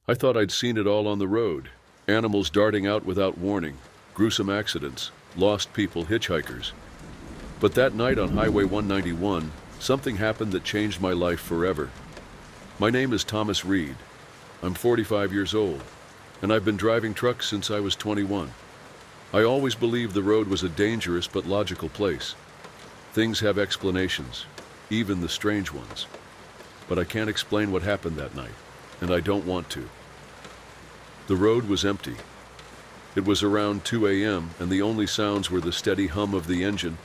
I thought I'd seen it all on the road. Animals darting out without warning, gruesome accidents, lost people, hitchhikers. But that night on Highway 191, something happened that changed my life forever. My name is Thomas Reed. I'm 45 years old, and I've been driving trucks since I was 21. I always believed the road was a dangerous but logical place. Things have explanations, even the strange ones. But I can't explain what happened that night, and I don't want to. The road was empty. It was around 2 a.m., and the only sounds were the steady hum of the engine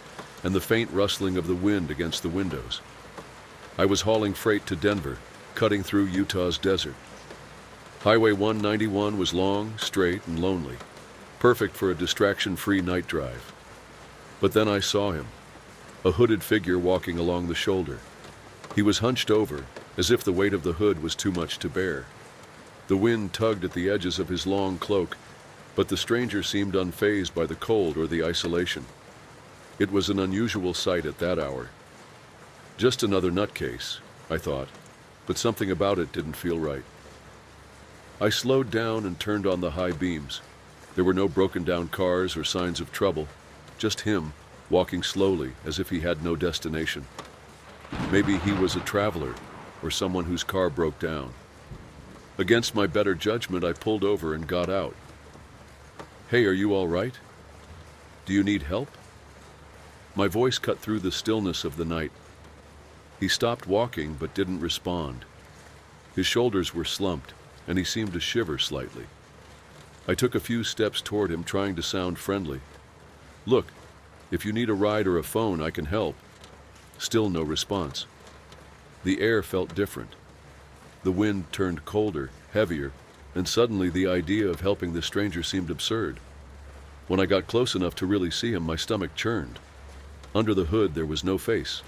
and the faint rustling of the wind against the windows. I was hauling freight to Denver, cutting through Utah's desert. Highway 191 was long, straight, and lonely, perfect for a distraction-free night drive. But then I saw him, a hooded figure walking along the shoulder. He was hunched over, as if the weight of the hood was too much to bear. The wind tugged at the edges of his long cloak, but the stranger seemed unfazed by the cold or the isolation. It was an unusual sight at that hour. Just another nutcase, I thought, but something about it didn't feel right. I slowed down and turned on the high beams. There were no broken down cars or signs of trouble, just him, walking slowly as if he had no destination. Maybe he was a traveler or someone whose car broke down. Against my better judgment, I pulled over and got out. "Hey, are you all right? Do you need help?" My voice cut through the stillness of the night. He stopped walking but didn't respond. His shoulders were slumped, and he seemed to shiver slightly. I took a few steps toward him, trying to sound friendly. "Look, if you need a ride or a phone, I can help." Still no response. The air felt different. The wind turned colder, heavier, and suddenly the idea of helping the stranger seemed absurd. When I got close enough to really see him, my stomach churned. Under the hood, there was no face.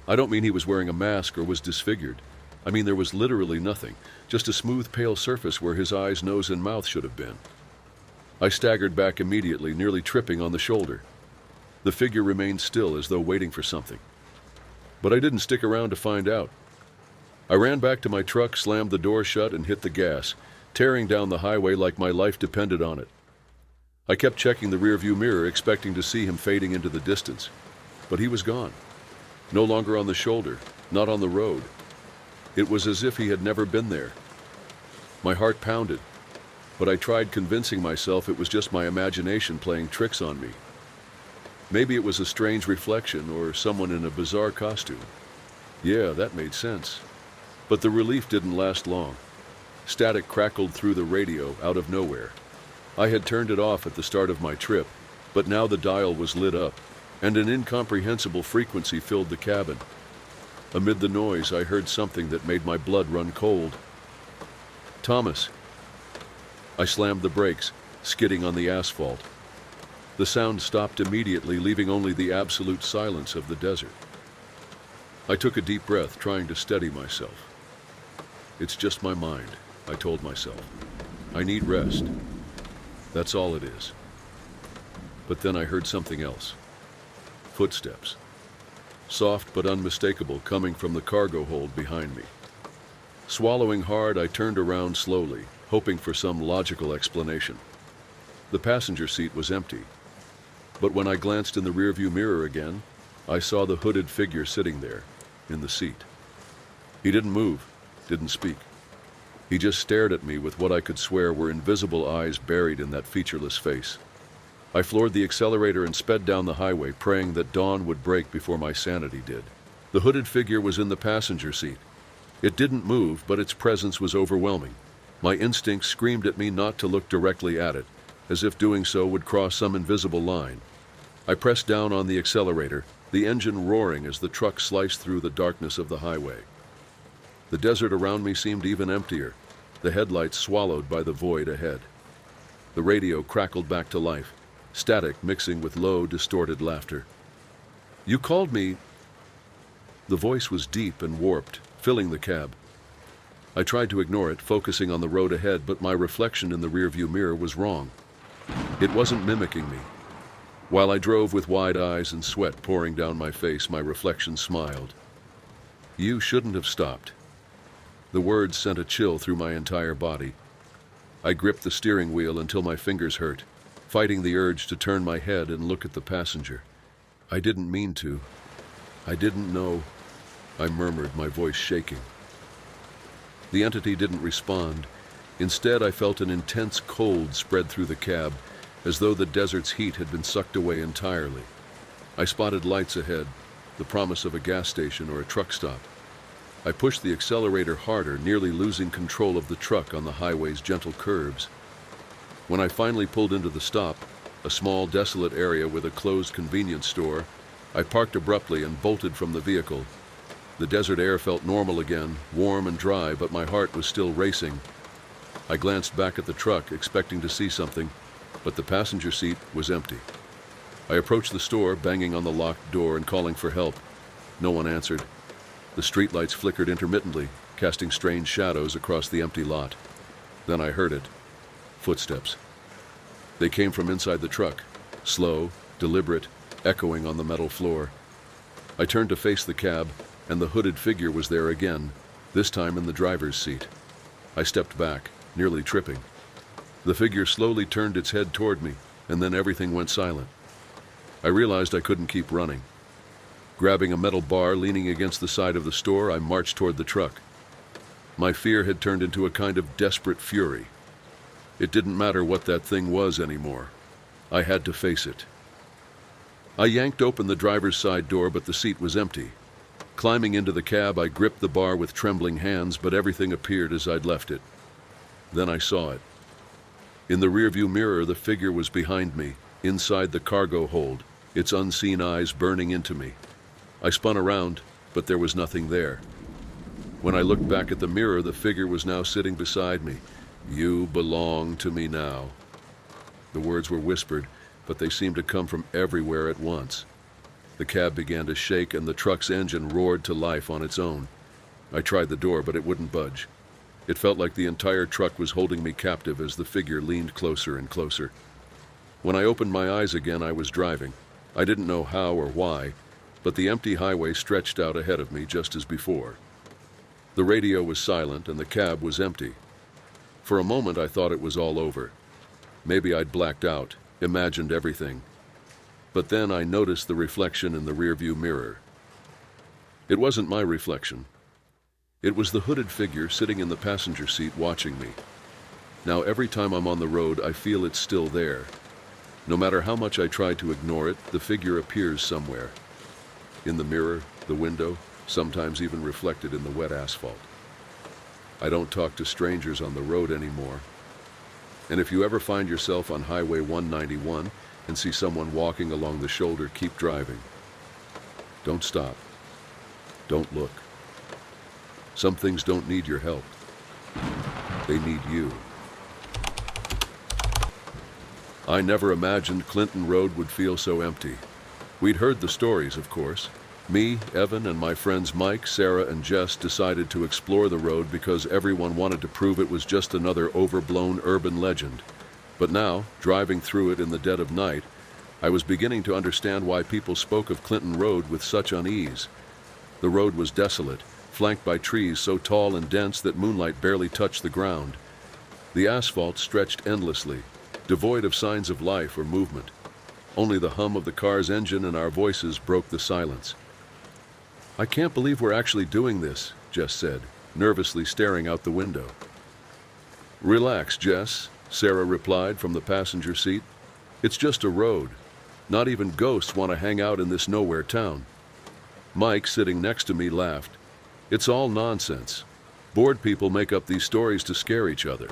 I don't mean he was wearing a mask or was disfigured. I mean there was literally nothing, just a smooth, pale surface where his eyes, nose, and mouth should have been. I staggered back immediately, nearly tripping on the shoulder. The figure remained still, as though waiting for something. But I didn't stick around to find out. I ran back to my truck, slammed the door shut, and hit the gas, tearing down the highway like my life depended on it. I kept checking the rearview mirror, expecting to see him fading into the distance. But he was gone. No longer on the shoulder, not on the road. It was as if he had never been there. My heart pounded, but I tried convincing myself it was just my imagination playing tricks on me. Maybe it was a strange reflection or someone in a bizarre costume. Yeah, that made sense. But the relief didn't last long. Static crackled through the radio out of nowhere. I had turned it off at the start of my trip, but now the dial was lit up, and an incomprehensible frequency filled the cabin. Amid the noise, I heard something that made my blood run cold. "Thomas." I slammed the brakes, skidding on the asphalt. The sound stopped immediately, leaving only the absolute silence of the desert. I took a deep breath, trying to steady myself. "It's just my mind," I told myself. "I need rest. That's all it is." But then I heard something else. Footsteps. Soft but unmistakable, coming from the cargo hold behind me. Swallowing hard, I turned around slowly, hoping for some logical explanation. The passenger seat was empty. But when I glanced in the rearview mirror again, I saw the hooded figure sitting there, in the seat. He didn't move, didn't speak. He just stared at me with what I could swear were invisible eyes buried in that featureless face. I floored the accelerator and sped down the highway, praying that dawn would break before my sanity did. The hooded figure was in the passenger seat. It didn't move, but its presence was overwhelming. My instincts screamed at me not to look directly at it, as if doing so would cross some invisible line. I pressed down on the accelerator, the engine roaring as the truck sliced through the darkness of the highway. The desert around me seemed even emptier, the headlights swallowed by the void ahead. The radio crackled back to life, static mixing with low, distorted laughter. "You called me." The voice was deep and warped, filling the cab. I tried to ignore it, focusing on the road ahead, but my reflection in the rearview mirror was wrong. It wasn't mimicking me. While I drove with wide eyes and sweat pouring down my face, my reflection smiled. "You shouldn't have stopped." The words sent a chill through my entire body. I gripped the steering wheel until my fingers hurt, fighting the urge to turn my head and look at the passenger. I didn't mean to. I didn't know, I murmured, my voice shaking. The entity didn't respond. Instead, I felt an intense cold spread through the cab, as though the desert's heat had been sucked away entirely. I spotted lights ahead, the promise of a gas station or a truck stop. I pushed the accelerator harder, nearly losing control of the truck on the highway's gentle curves. When I finally pulled into the stop, a small, desolate area with a closed convenience store, I parked abruptly and bolted from the vehicle. The desert air felt normal again, warm and dry, but my heart was still racing. I glanced back at the truck, expecting to see something, but the passenger seat was empty. I approached the store, banging on the locked door and calling for help. No one answered. The streetlights flickered intermittently, casting strange shadows across the empty lot. Then I heard it. Footsteps. They came from inside the truck, slow, deliberate, echoing on the metal floor. I turned to face the cab, and the hooded figure was there again, this time in the driver's seat. I stepped back, nearly tripping. The figure slowly turned its head toward me, and then everything went silent. I realized I couldn't keep running. Grabbing a metal bar leaning against the side of the store, I marched toward the truck. My fear had turned into a kind of desperate fury. It didn't matter what that thing was anymore. I had to face it. I yanked open the driver's side door, but the seat was empty. Climbing into the cab, I gripped the bar with trembling hands, but everything appeared as I'd left it. Then I saw it. In the rearview mirror, the figure was behind me, inside the cargo hold, its unseen eyes burning into me. I spun around, but there was nothing there. When I looked back at the mirror, the figure was now sitting beside me. "You belong to me now." The words were whispered, but they seemed to come from everywhere at once. The cab began to shake, and the truck's engine roared to life on its own. I tried the door, but it wouldn't budge. It felt like the entire truck was holding me captive as the figure leaned closer and closer. When I opened my eyes again, I was driving. I didn't know how or why, but the empty highway stretched out ahead of me just as before. The radio was silent, and the cab was empty. For a moment, I thought it was all over. Maybe I'd blacked out, imagined everything. But then I noticed the reflection in the rearview mirror. It wasn't my reflection. It was the hooded figure sitting in the passenger seat watching me. Now every time I'm on the road, I feel it's still there. No matter how much I try to ignore it, the figure appears somewhere. In the mirror, the window, sometimes even reflected in the wet asphalt. I don't talk to strangers on the road anymore. And if you ever find yourself on Highway 191 and see someone walking along the shoulder, keep driving. Don't stop. Don't look. Some things don't need your help. They need you. I never imagined Clinton Road would feel so empty. We'd heard the stories, of course. Me, Evan, and my friends Mike, Sarah, and Jess decided to explore the road because everyone wanted to prove it was just another overblown urban legend. But now, driving through it in the dead of night, I was beginning to understand why people spoke of Clinton Road with such unease. The road was desolate, flanked by trees so tall and dense that moonlight barely touched the ground. The asphalt stretched endlessly, devoid of signs of life or movement. Only the hum of the car's engine and our voices broke the silence. "I can't believe we're actually doing this," Jess said, nervously staring out the window. "Relax, Jess," Sarah replied from the passenger seat. "It's just a road. Not even ghosts want to hang out in this nowhere town." Mike, sitting next to me, laughed. "It's all nonsense. Bored people make up these stories to scare each other."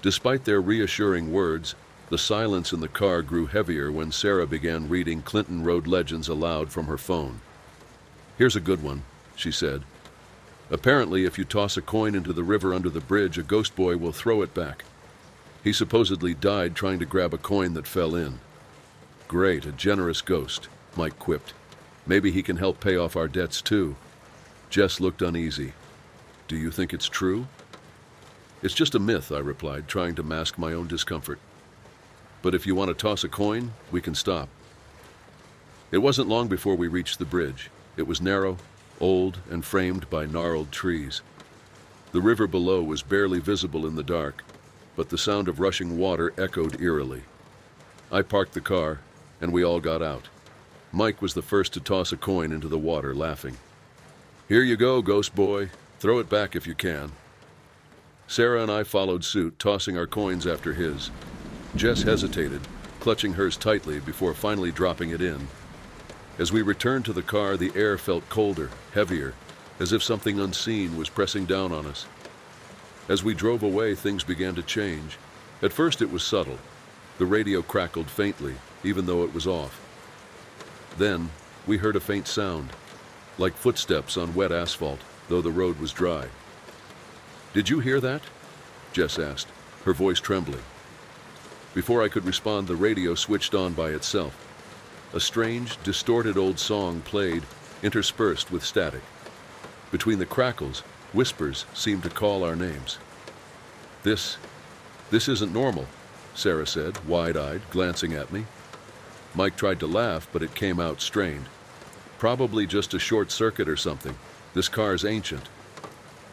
Despite their reassuring words, the silence in the car grew heavier when Sarah began reading Clinton Road legends aloud from her phone. "Here's a good one," she said. "Apparently, if you toss a coin into the river under the bridge, a ghost boy will throw it back. He supposedly died trying to grab a coin that fell in." "Great, a generous ghost," Mike quipped. "Maybe he can help pay off our debts too." Jess looked uneasy. "Do you think it's true?" "It's just a myth," I replied, trying to mask my own discomfort. "But if you want to toss a coin, we can stop." It wasn't long before we reached the bridge. It was narrow, old, and framed by gnarled trees. The river below was barely visible in the dark, but the sound of rushing water echoed eerily. I parked the car, and we all got out. Mike was the first to toss a coin into the water, laughing. "Here you go, ghost boy. Throw it back if you can." Sarah and I followed suit, tossing our coins after his. Jess hesitated, clutching hers tightly before finally dropping it in. As we returned to the car, the air felt colder, heavier, as if something unseen was pressing down on us. As we drove away, things began to change. At first it was subtle. The radio crackled faintly, even though it was off. Then, we heard a faint sound, like footsteps on wet asphalt, though the road was dry. "Did you hear that?" Jess asked, her voice trembling. Before I could respond, the radio switched on by itself. A strange, distorted old song played, interspersed with static. Between the crackles, whispers seemed to call our names. This isn't normal," Sarah said, wide-eyed, glancing at me. Mike tried to laugh, but it came out strained. "Probably just a short circuit or something. This car's ancient."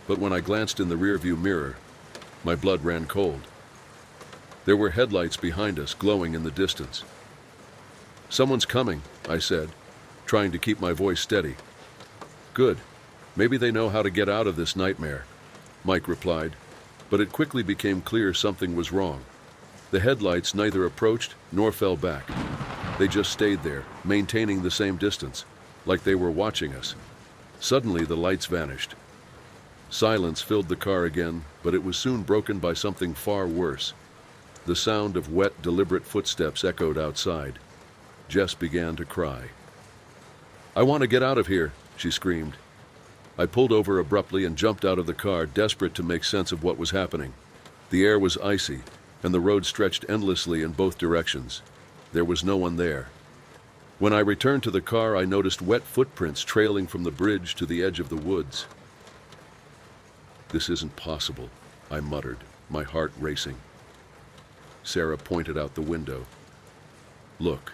But when I glanced in the rearview mirror, my blood ran cold. There were headlights behind us, glowing in the distance. "Someone's coming," I said, trying to keep my voice steady. "Good. Maybe they know how to get out of this nightmare," Mike replied, but it quickly became clear something was wrong. The headlights neither approached nor fell back. They just stayed there, maintaining the same distance, like they were watching us. Suddenly, the lights vanished. Silence filled the car again, but it was soon broken by something far worse. The sound of wet, deliberate footsteps echoed outside. Jess began to cry. "I want to get out of here," she screamed. I pulled over abruptly and jumped out of the car, desperate to make sense of what was happening. The air was icy, and the road stretched endlessly in both directions. There was no one there. When I returned to the car, I noticed wet footprints trailing from the bridge to the edge of the woods. "This isn't possible," I muttered, my heart racing. Sarah pointed out the window. "Look."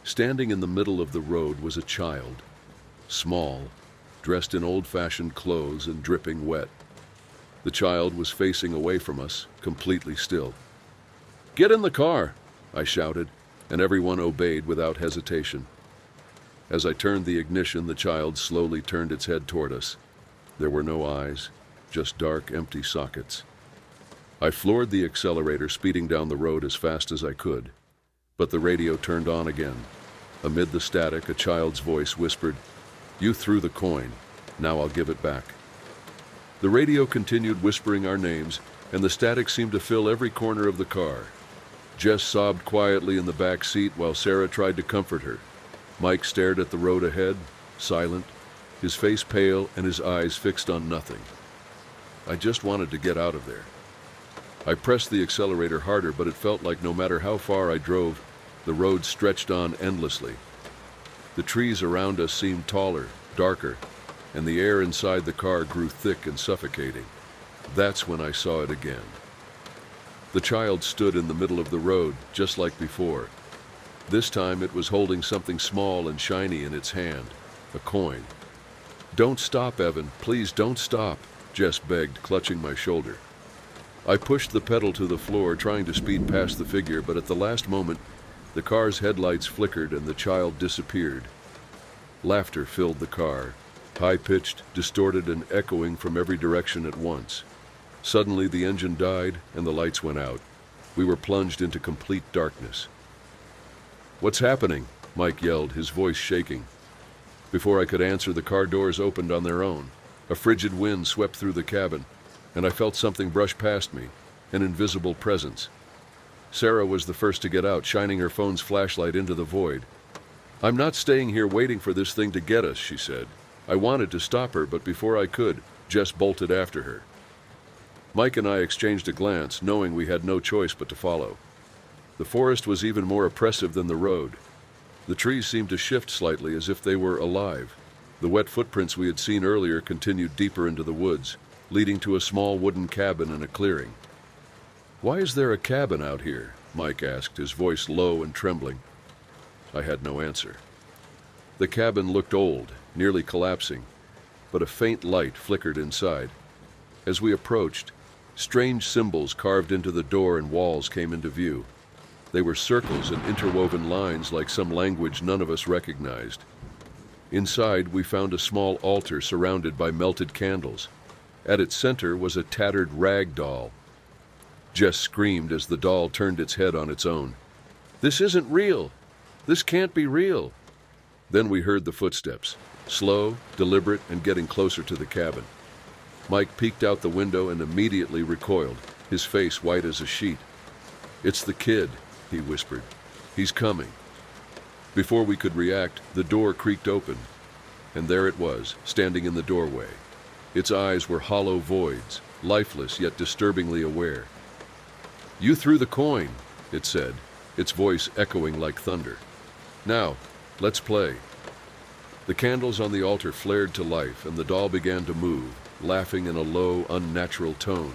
Standing in the middle of the road was a child, small, dressed in old-fashioned clothes and dripping wet. The child was facing away from us, completely still. "Get in the car," I shouted, and everyone obeyed without hesitation. As I turned the ignition, the child slowly turned its head toward us. There were no eyes, just dark, empty sockets. I floored the accelerator, speeding down the road as fast as I could. But the radio turned on again. Amid the static, a child's voice whispered, "You threw the coin. Now I'll give it back." The radio continued whispering our names, and the static seemed to fill every corner of the car. Jess sobbed quietly in the back seat while Sarah tried to comfort her. Mike stared at the road ahead, silent, his face pale and his eyes fixed on nothing. I just wanted to get out of there. I pressed the accelerator harder, but it felt like no matter how far I drove, the road stretched on endlessly. The trees around us seemed taller, darker, and the air inside the car grew thick and suffocating. That's when I saw it again. The child stood in the middle of the road, just like before. This time it was holding something small and shiny in its hand, a coin. "Don't stop, Evan. Please don't stop," Jess begged, clutching my shoulder. I pushed the pedal to the floor, trying to speed past the figure, but at the last moment, the car's headlights flickered and the child disappeared. Laughter filled the car, high-pitched, distorted, and echoing from every direction at once. Suddenly, the engine died and the lights went out. We were plunged into complete darkness. "What's happening?" Mike yelled, his voice shaking. Before I could answer, the car doors opened on their own. A frigid wind swept through the cabin, and I felt something brush past me, an invisible presence. Sarah was the first to get out, shining her phone's flashlight into the void. "I'm not staying here waiting for this thing to get us," she said. I wanted to stop her, but before I could, Jess bolted after her. Mike and I exchanged a glance, knowing we had no choice but to follow. The forest was even more oppressive than the road. The trees seemed to shift slightly, as if they were alive. The wet footprints we had seen earlier continued deeper into the woods, leading to a small wooden cabin in a clearing. "Why is there a cabin out here?" Mike asked, his voice low and trembling. I had no answer. The cabin looked old, nearly collapsing, but a faint light flickered inside. As we approached, strange symbols carved into the door and walls came into view. They were circles and interwoven lines like some language none of us recognized. Inside, we found a small altar surrounded by melted candles. At its center was a tattered rag doll. Jess screamed as the doll turned its head on its own. "This isn't real! This can't be real!" Then we heard the footsteps, slow, deliberate, and getting closer to the cabin. Mike peeked out the window and immediately recoiled, his face white as a sheet. "It's the kid," he whispered. "He's coming." Before we could react, the door creaked open, and there it was, standing in the doorway. Its eyes were hollow voids, lifeless yet disturbingly aware. "You threw the coin," it said, its voice echoing like thunder. "Now, let's play." The candles on the altar flared to life, and the doll began to move, laughing in a low, unnatural tone.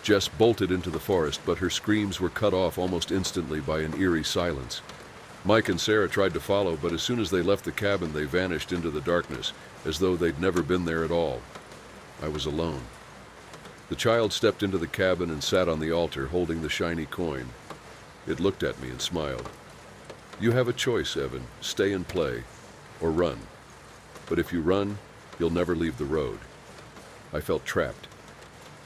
Jess bolted into the forest, but her screams were cut off almost instantly by an eerie silence. Mike and Sarah tried to follow, but as soon as they left the cabin, they vanished into the darkness, as though they'd never been there at all. I was alone. The child stepped into the cabin and sat on the altar, holding the shiny coin. It looked at me and smiled. "You have a choice, Evan. Stay and play, or run. But if you run, you'll never leave the road." I felt trapped.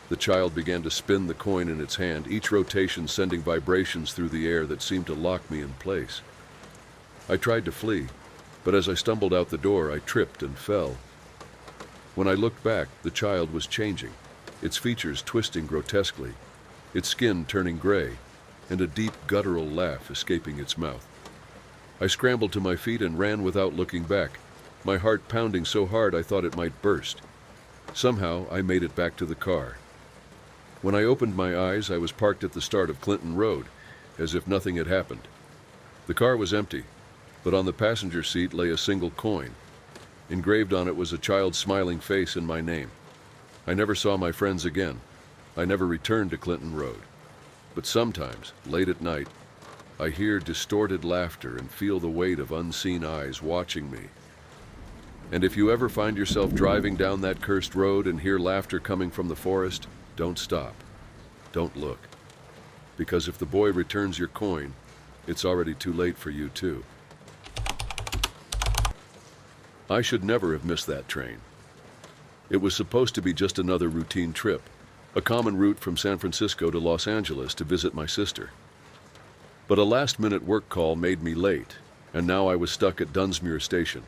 The child began to spin the coin in its hand, each rotation sending vibrations through the air that seemed to lock me in place. I tried to flee, but as I stumbled out the door, I tripped and fell. When I looked back, the child was changing, its features twisting grotesquely, its skin turning gray, and a deep guttural laugh escaping its mouth. I scrambled to my feet and ran without looking back, my heart pounding so hard I thought it might burst. Somehow, I made it back to the car. When I opened my eyes, I was parked at the start of Clinton Road, as if nothing had happened. The car was empty, but on the passenger seat lay a single coin. Engraved on it was a child's smiling face and my name. I never saw my friends again. I never returned to Clinton Road. But sometimes, late at night, I hear distorted laughter and feel the weight of unseen eyes watching me. And if you ever find yourself driving down that cursed road and hear laughter coming from the forest, don't stop. Don't look. Because if the boy returns your coin, it's already too late for you too. I should never have missed that train. It was supposed to be just another routine trip, a common route from San Francisco to Los Angeles to visit my sister. But a last-minute work call made me late, and now I was stuck at Dunsmuir Station,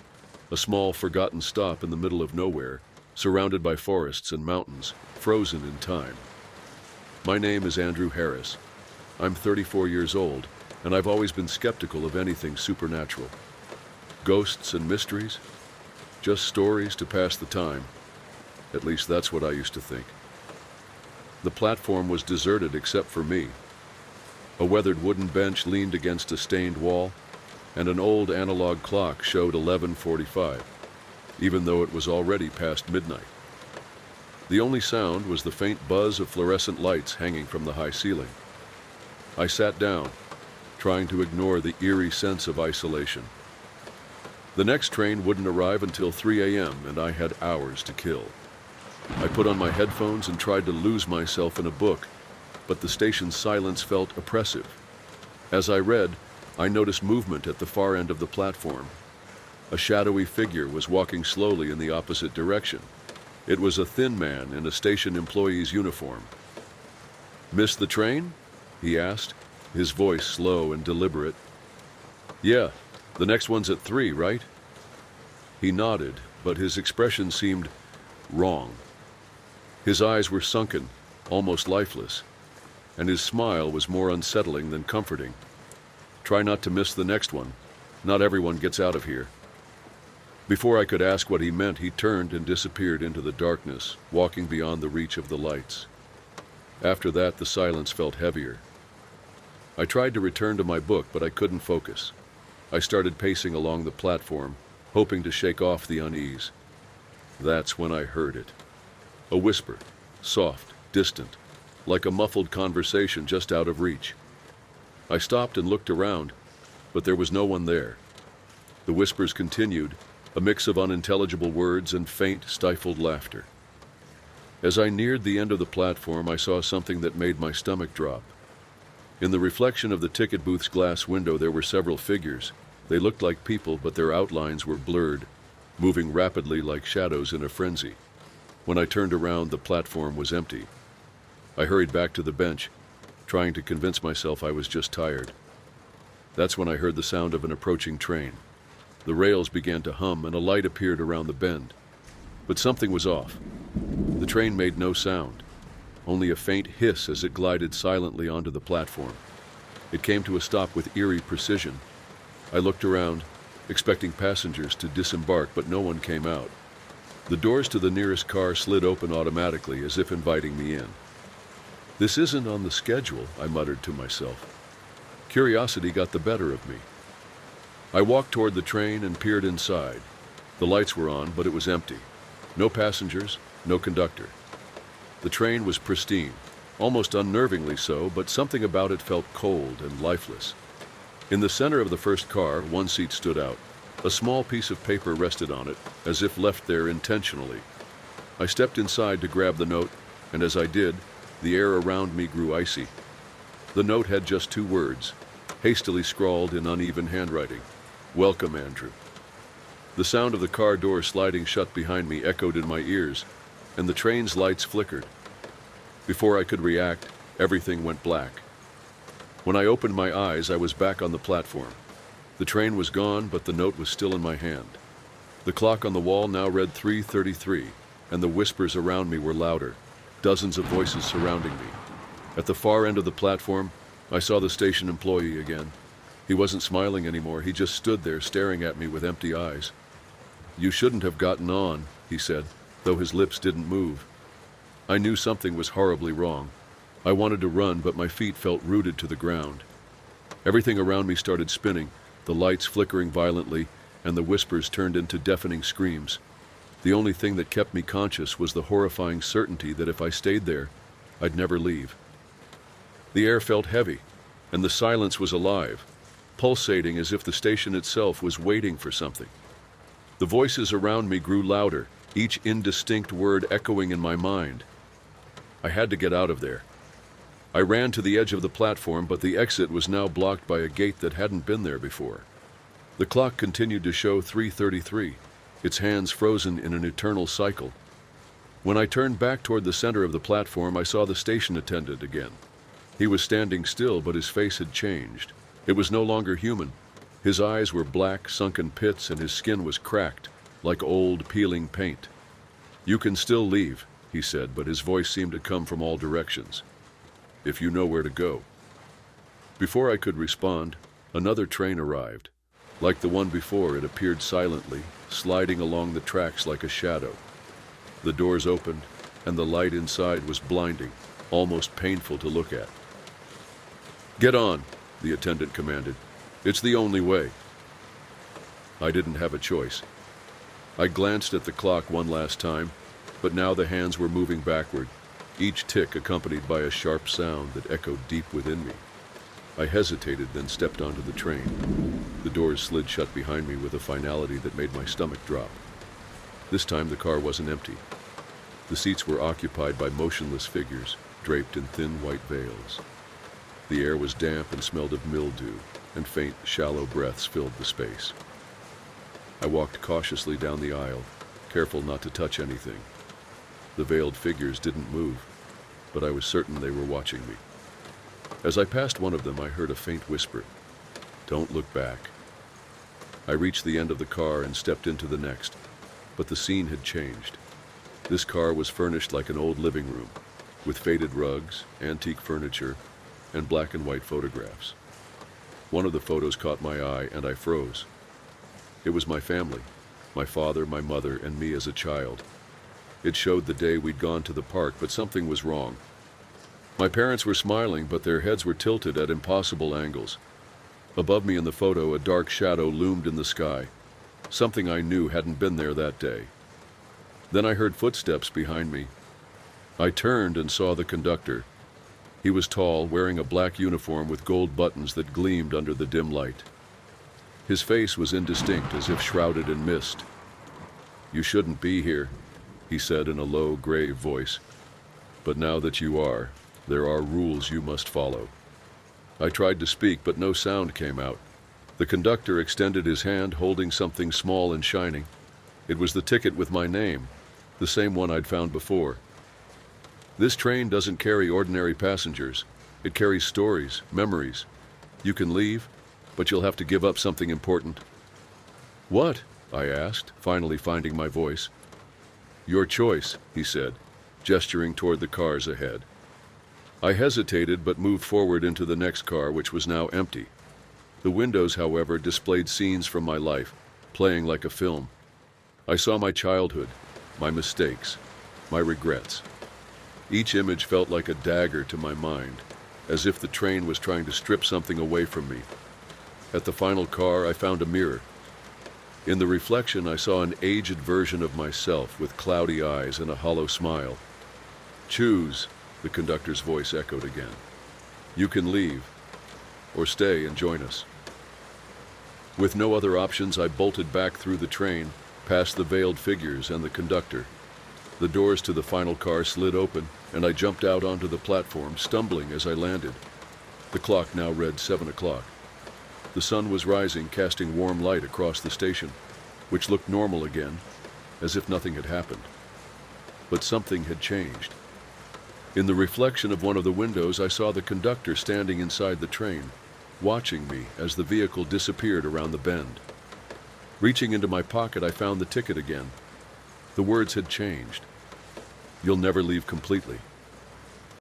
a small, forgotten stop in the middle of nowhere, surrounded by forests and mountains, frozen in time. My name is Andrew Harris. I'm 34 years old, and I've always been skeptical of anything supernatural. Ghosts and mysteries? Just stories to pass the time. At least that's what I used to think. The platform was deserted except for me. A weathered wooden bench leaned against a stained wall, and an old analog clock showed 11:45, even though it was already past midnight. The only sound was the faint buzz of fluorescent lights hanging from the high ceiling. I sat down, trying to ignore the eerie sense of isolation. The next train wouldn't arrive until 3 a.m., and I had hours to kill. I put on my headphones and tried to lose myself in a book, but the station's silence felt oppressive. As I read, I noticed movement at the far end of the platform. A shadowy figure was walking slowly in the opposite direction. It was a thin man in a station employee's uniform. "Missed the train?" he asked, his voice slow and deliberate. "Yeah, the next one's at 3, right?" He nodded, but his expression seemed wrong. His eyes were sunken, almost lifeless, and his smile was more unsettling than comforting. "Try not to miss the next one. Not everyone gets out of here." Before I could ask what he meant, he turned and disappeared into the darkness, walking beyond the reach of the lights. After that, the silence felt heavier. I tried to return to my book, but I couldn't focus. I started pacing along the platform, hoping to shake off the unease. That's when I heard it. A whisper, soft, distant, like a muffled conversation just out of reach. I stopped and looked around, but there was no one there. The whispers continued, a mix of unintelligible words and faint, stifled laughter. As I neared the end of the platform, I saw something that made my stomach drop. In the reflection of the ticket booth's glass window, there were several figures. They looked like people, but their outlines were blurred, moving rapidly like shadows in a frenzy. When I turned around, the platform was empty. I hurried back to the bench, trying to convince myself I was just tired. That's when I heard the sound of an approaching train. The rails began to hum and a light appeared around the bend. But something was off. The train made no sound, only a faint hiss as it glided silently onto the platform. It came to a stop with eerie precision. I looked around, expecting passengers to disembark, but no one came out. The doors to the nearest car slid open automatically, as if inviting me in. "This isn't on the schedule," I muttered to myself. Curiosity got the better of me. I walked toward the train and peered inside. The lights were on, but it was empty. No passengers, no conductor. The train was pristine, almost unnervingly so, but something about it felt cold and lifeless. In the center of the first car, one seat stood out. A small piece of paper rested on it, as if left there intentionally. I stepped inside to grab the note, and as I did, the air around me grew icy. The note had just 2 words, hastily scrawled in uneven handwriting. "Welcome, Andrew." The sound of the car door sliding shut behind me echoed in my ears, and the train's lights flickered. Before I could react, everything went black. When I opened my eyes, I was back on the platform. The train was gone, but the note was still in my hand. The clock on the wall now read 3:33, and the whispers around me were louder, dozens of voices surrounding me. At the far end of the platform, I saw the station employee again. He wasn't smiling anymore, he just stood there staring at me with empty eyes. "You shouldn't have gotten on," he said, though his lips didn't move. I knew something was horribly wrong. I wanted to run, but my feet felt rooted to the ground. Everything around me started spinning, the lights flickering violently, and the whispers turned into deafening screams. The only thing that kept me conscious was the horrifying certainty that if I stayed there, I'd never leave. The air felt heavy, and the silence was alive, pulsating as if the station itself was waiting for something. The voices around me grew louder, each indistinct word echoing in my mind. I had to get out of there. I ran to the edge of the platform, but the exit was now blocked by a gate that hadn't been there before. The clock continued to show 3:33, its hands frozen in an eternal cycle. When I turned back toward the center of the platform, I saw the station attendant again. He was standing still, but his face had changed. It was no longer human. His eyes were black, sunken pits, and his skin was cracked, like old, peeling paint. "You can still leave," he said, but his voice seemed to come from all directions. "If you know where to go." Before I could respond, another train arrived. Like the one before, it appeared silently, sliding along the tracks like a shadow. The doors opened, and the light inside was blinding, almost painful to look at. "Get on," the attendant commanded. "It's the only way." I didn't have a choice. I glanced at the clock one last time, but now the hands were moving backward, each tick accompanied by a sharp sound that echoed deep within me. I hesitated, then stepped onto the train. The doors slid shut behind me with a finality that made my stomach drop. This time the car wasn't empty. The seats were occupied by motionless figures, draped in thin white veils. The air was damp and smelled of mildew, and faint, shallow breaths filled the space. I walked cautiously down the aisle, careful not to touch anything. The veiled figures didn't move, but I was certain they were watching me. As I passed one of them, I heard a faint whisper, "Don't look back." I reached the end of the car and stepped into the next, but the scene had changed. This car was furnished like an old living room, with faded rugs, antique furniture, and black and white photographs. One of the photos caught my eye, and I froze. It was my family, my father, my mother, and me as a child. It showed the day we'd gone to the park, but something was wrong. My parents were smiling, but their heads were tilted at impossible angles. Above me in the photo, a dark shadow loomed in the sky, something I knew hadn't been there that day. Then I heard footsteps behind me. I turned and saw the conductor. He was tall, wearing a black uniform with gold buttons that gleamed under the dim light. His face was indistinct, as if shrouded in mist. "You shouldn't be here," he said in a low, grave voice. "But now that you are, there are rules you must follow." I tried to speak, but no sound came out. The conductor extended his hand, holding something small and shining. It was the ticket with my name, the same one I'd found before. "This train doesn't carry ordinary passengers. It carries stories, memories. You can leave, but you'll have to give up something important." "What?" I asked, finally finding my voice. "Your choice," he said, gesturing toward the cars ahead. I hesitated but moved forward into the next car, which was now empty. The windows, however, displayed scenes from my life, playing like a film. I saw my childhood, my mistakes, my regrets. Each image felt like a dagger to my mind, as if the train was trying to strip something away from me. At the final car, I found a mirror. In the reflection, I saw an aged version of myself with cloudy eyes and a hollow smile. "Choose," the conductor's voice echoed again. "You can leave, or stay and join us." With no other options, I bolted back through the train, past the veiled figures and the conductor. The doors to the final car slid open, and I jumped out onto the platform, stumbling as I landed. The clock now read 7 o'clock. The sun was rising, casting warm light across the station, which looked normal again, as if nothing had happened. But something had changed. In the reflection of one of the windows, I saw the conductor standing inside the train, watching me as the vehicle disappeared around the bend. Reaching into my pocket, I found the ticket again. The words had changed. "You'll never leave completely."